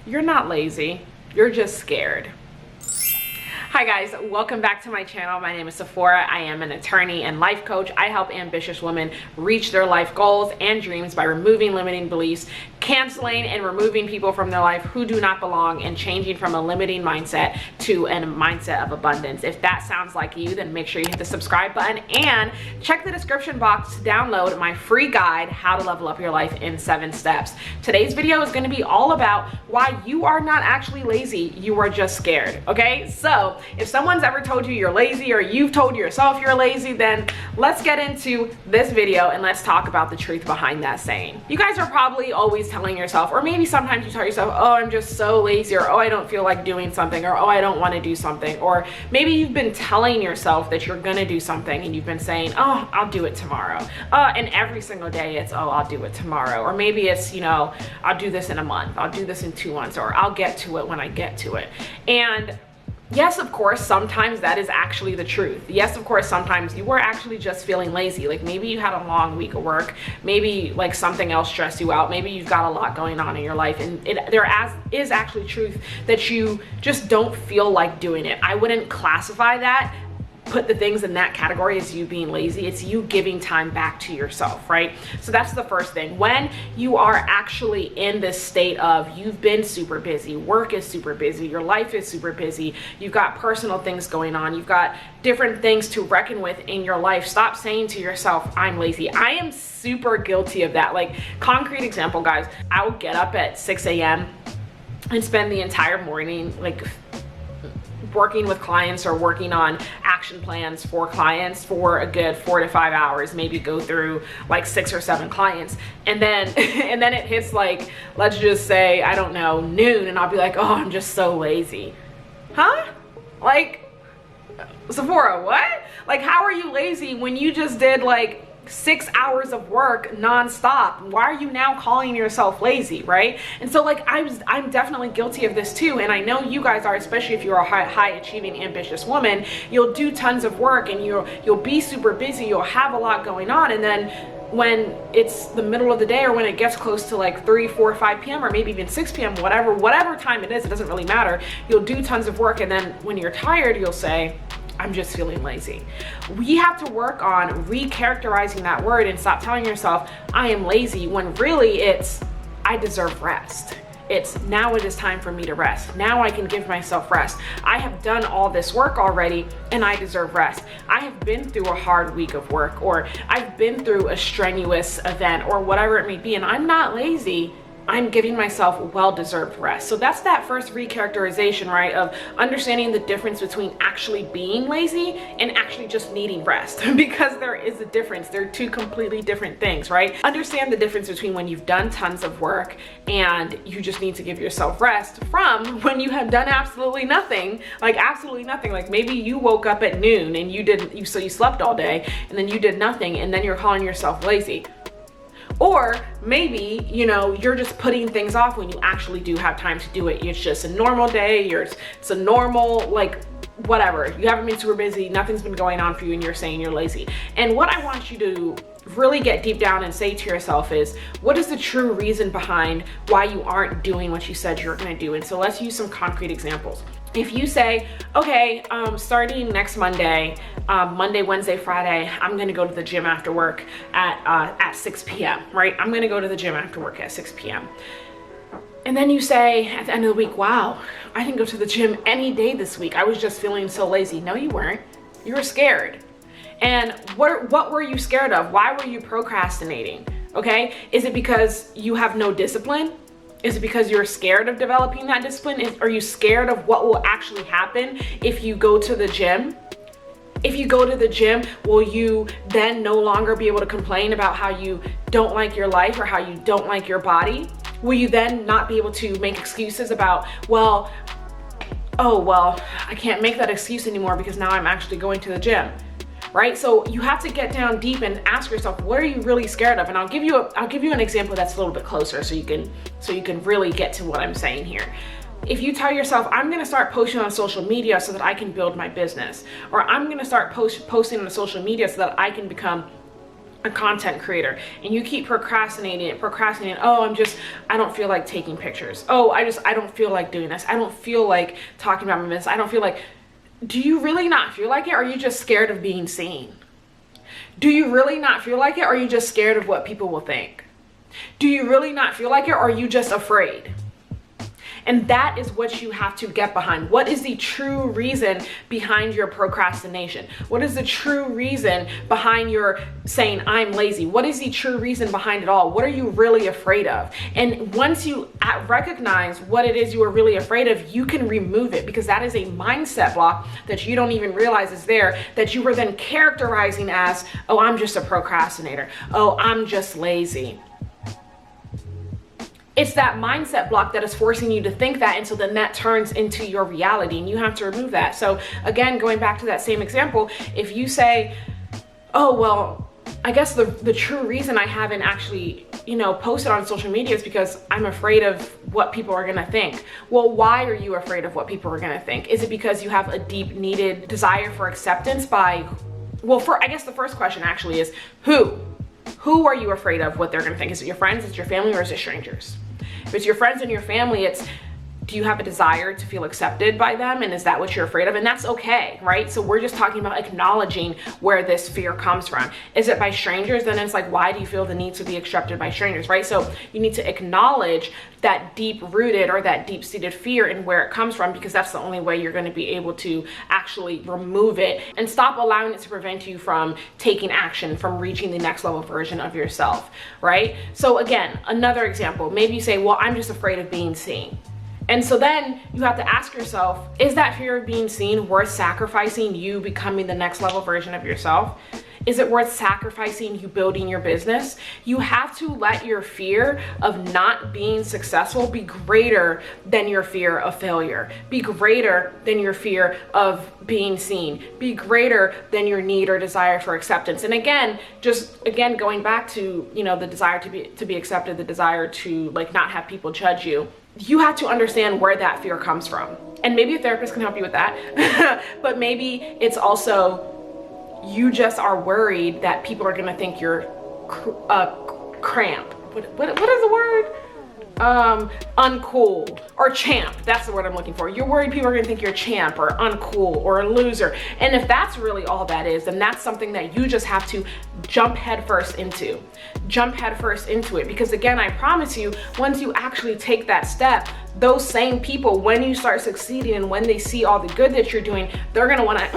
You're not lazy, you're just scared. Hi guys, welcome back to my channel. My name is Sephora. I am an attorney and life coach. I help ambitious women reach their life goals and dreams by removing limiting beliefs, canceling and removing people from their life who do not belong, and changing from a limiting mindset to a mindset of abundance. If that sounds like you, then make sure you hit the subscribe button and check the description box to download my free guide, How to Level Up Your Life in 7 Steps. Today's video is going to be all about why you are not actually lazy, you are just scared, okay? So if someone's ever told you you're lazy, or you've told yourself you're lazy, then let's get into this video and let's talk about the truth behind that saying. You guys are probably always telling yourself, or maybe sometimes you tell yourself, oh, I'm just so lazy, or oh, I don't feel like doing something, or oh, I don't want to do something. Or maybe you've been telling yourself that you're gonna do something and you've been saying, oh, I'll do it tomorrow. And every single day it's, oh, I'll do it tomorrow. Or maybe it's, you know, I'll do this in a month, I'll do this in 2 months, or I'll get to it when I get to it. And yes, of course, sometimes that is actually the truth. Yes, of course, sometimes you were actually just feeling lazy. Like maybe you had a long week of work, maybe like something else stressed you out, maybe you've got a lot going on in your life, and there is actually truth that you just don't feel like doing it. I wouldn't classify that, put the things in that category as you being lazy. It's you giving time back to yourself, right? So that's the first thing. When you are actually in this state of you've been super busy, work is super busy, your life is super busy, you've got personal things going on, you've got different things to reckon with in your life, stop saying to yourself, I'm lazy. I am super guilty of that. Like, concrete example, guys, I will get up at 6 a.m. and spend the entire morning like working with clients or working on action plans for clients for a good 4 to 5 hours, maybe go through like 6 or 7 clients. And then and then it hits like, let's just say, I don't know, noon, and I'll be like, oh, I'm just so lazy. Huh? Like, Sephora, what? Like, how are you lazy when you just did like 6 hours of work nonstop? Why are you now calling yourself lazy, right? And so like I'm definitely guilty of this too, and I know you guys are, especially if you're a high achieving ambitious woman. You'll do tons of work and you'll be super busy, you'll have a lot going on, and then when it's the middle of the day, or when it gets close to like 3, 4, 5 p.m. or maybe even 6 p.m., whatever time it is, it doesn't really matter. You'll do tons of work, and then when you're tired, you'll say, I'm just feeling lazy. We have to work on recharacterizing that word and stop telling yourself, I am lazy, when really it's, I deserve rest. It's, now it is time for me to rest. Now I can give myself rest. I have done all this work already and I deserve rest. I have been through a hard week of work, or I've been through a strenuous event, or whatever it may be, and I'm not lazy. I'm giving myself well-deserved rest. So that's that first recharacterization, right? Of understanding the difference between actually being lazy and actually just needing rest, because there is a difference. They're two completely different things, right? Understand the difference between when you've done tons of work and you just need to give yourself rest, from when you have done absolutely nothing, like absolutely nothing. Like maybe you woke up at noon and you slept all day, and then you did nothing, and then you're calling yourself lazy. Or maybe, you know, you're just putting things off when you actually do have time to do it. It's just a normal day, it's a normal, like, whatever. You haven't been super busy, nothing's been going on for you, and you're saying you're lazy. And what I want you to really get deep down and say to yourself is, what is the true reason behind why you aren't doing what you said you're gonna do? And so let's use some concrete examples. If you say, okay, starting next Monday, Monday, Wednesday, Friday, I'm gonna go to the gym after work at 6 p.m., right? I'm gonna go to the gym after work at 6 p.m. And then you say at the end of the week, wow, I didn't go to the gym any day this week. I was just feeling so lazy. No, you weren't. You were scared. And what were you scared of? Why were you procrastinating? Okay, is it because you have no discipline? Is it because you're scared of developing that discipline? Are you scared of what will actually happen if you go to the gym? If you go to the gym, will you then no longer be able to complain about how you don't like your life or how you don't like your body? Will you then not be able to make excuses about, well, oh, well, I can't make that excuse anymore because now I'm actually going to the gym? Right? So you have to get down deep and ask yourself, what are you really scared of? And I'll give you an example that's a little bit closer so you can really get to what I'm saying here. If you tell yourself, I'm going to start posting on social media so that I can build my business, or I'm going to start posting on social media so that I can become a content creator and you keep procrastinating. Oh, I don't feel like taking pictures. Oh, I don't feel like doing this. I don't feel like talking about my business. I don't feel like, do you really not feel like it? Or are you just scared of being seen? Do you really not feel like it? Or are you just scared of what people will think? Do you really not feel like it? Or are you just afraid? And that is what you have to get behind. What is the true reason behind your procrastination? What is the true reason behind your saying, I'm lazy? What is the true reason behind it all? What are you really afraid of? And once you recognize what it is you are really afraid of, you can remove it, because that is a mindset block that you don't even realize is there, that you were then characterizing as, oh, I'm just a procrastinator. Oh, I'm just lazy. It's that mindset block that is forcing you to think that, and so then that turns into your reality, and you have to remove that. So again, going back to that same example, if you say, oh, well, I guess the true reason I haven't actually, posted on social media is because I'm afraid of what people are gonna think. Well, why are you afraid of what people are gonna think? Is it because you have a deep needed desire for acceptance by, I guess the first question actually is, who? Who are you afraid of what they're gonna think? Is it your friends, is it your family, or is it strangers? If it's your friends and your family, it's, do you have a desire to feel accepted by them? And is that what you're afraid of? And that's okay, right? So we're just talking about acknowledging where this fear comes from. Is it by strangers? Then it's like, why do you feel the need to be accepted by strangers, right? So you need to acknowledge that deep rooted or that deep seated fear and where it comes from, because that's the only way you're going to be able to actually remove it and stop allowing it to prevent you from taking action, from reaching the next level version of yourself, right? So again, another example, maybe you say, well, I'm just afraid of being seen. And so then you have to ask yourself, is that fear of being seen worth sacrificing you becoming the next level version of yourself? Is it worth sacrificing you building your business? You have to let your fear of not being successful be greater than your fear of failure, be greater than your fear of being seen, be greater than your need or desire for acceptance. And again, going back to, the desire to be accepted, the desire to not have people judge you. You have to understand where that fear comes from. And maybe a therapist can help you with that. But maybe it's also you just are worried that people are going to think you're cramp. What is the word? Uncool or champ. That's the word I'm looking for. You're worried people are going to think you're champ or uncool or a loser. And if that's really all that is, then that's something that you just have to jump headfirst into. Jump headfirst into it. Because again, I promise you, once you actually take that step, those same people, when you start succeeding and when they see all the good that you're doing, they're gonna wanna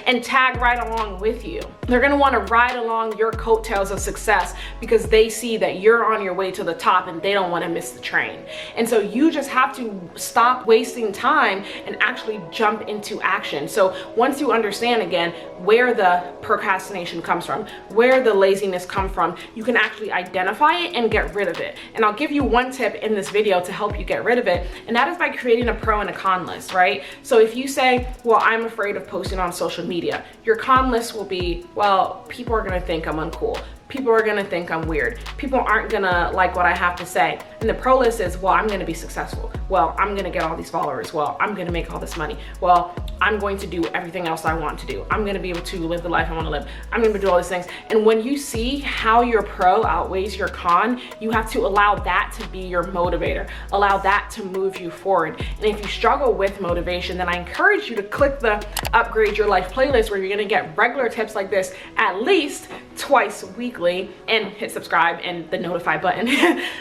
and tag right along with you. They're gonna wanna ride along your coattails of success because they see that you're on your way to the top and they don't wanna miss the train. And so you just have to stop wasting time and actually jump into action. So once you understand again where the procrastination comes from, where the laziness comes from, you can actually identify it and get rid of it. And I'll give you one tip in this video to help you get rid of it, and that is by creating a pro and a con list, right? So if you say, well, I'm afraid of posting on social media, your con list will be, well, people are gonna think I'm uncool. People are gonna think I'm weird. People aren't gonna like what I have to say. And the pro list is, well, I'm gonna be successful. Well, I'm gonna get all these followers. Well, I'm gonna make all this money. Well, I'm going to do everything else I want to do. I'm gonna be able to live the life I wanna live. I'm gonna do all these things. And when you see how your pro outweighs your con, you have to allow that to be your motivator. Allow that to move you forward. And if you struggle with motivation, then I encourage you to click the Upgrade Your Life playlist, where you're gonna get regular tips like this at least twice weekly, and hit subscribe and the notify button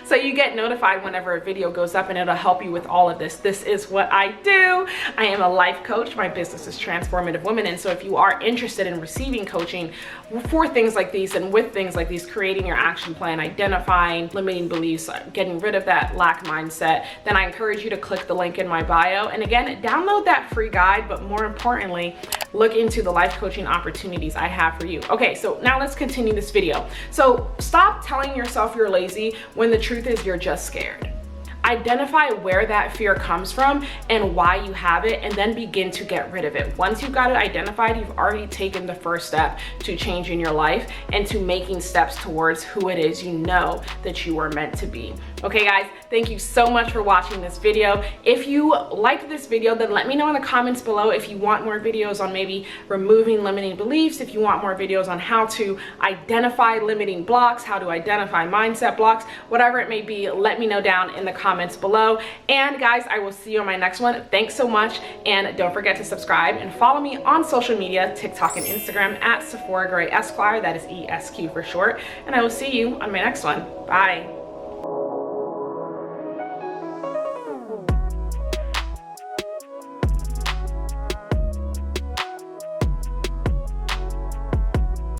so you get notified whenever a video goes up, and it'll help you with all of this. This is what I do. I am a life coach. My business is Transformative Women, and so if you are interested in receiving coaching for things like these and with things like these, creating your action plan, identifying limiting beliefs, getting rid of that lack mindset, then I encourage you to click the link in my bio, and again, download that free guide, but more importantly, look into the life coaching opportunities I have for you. Okay, so now let's continue this video. So stop telling yourself you're lazy when the truth is you're just scared. Identify where that fear comes from and why you have it, and then begin to get rid of it. Once you've got it identified, you've already taken the first step to changing your life and to making steps towards who it is you know that you are meant to be. Okay guys, thank you so much for watching this video. If you liked this video, then let me know in the comments below if you want more videos on maybe removing limiting beliefs, if you want more videos on how to identify limiting blocks, how to identify mindset blocks, whatever it may be, let me know down in the comments below. And guys, I will see you on my next one. Thanks so much, and don't forget to subscribe and follow me on social media, TikTok and Instagram at Sephora Gray Esquire, that is ESQ for short, and I will see you on my next one. Bye.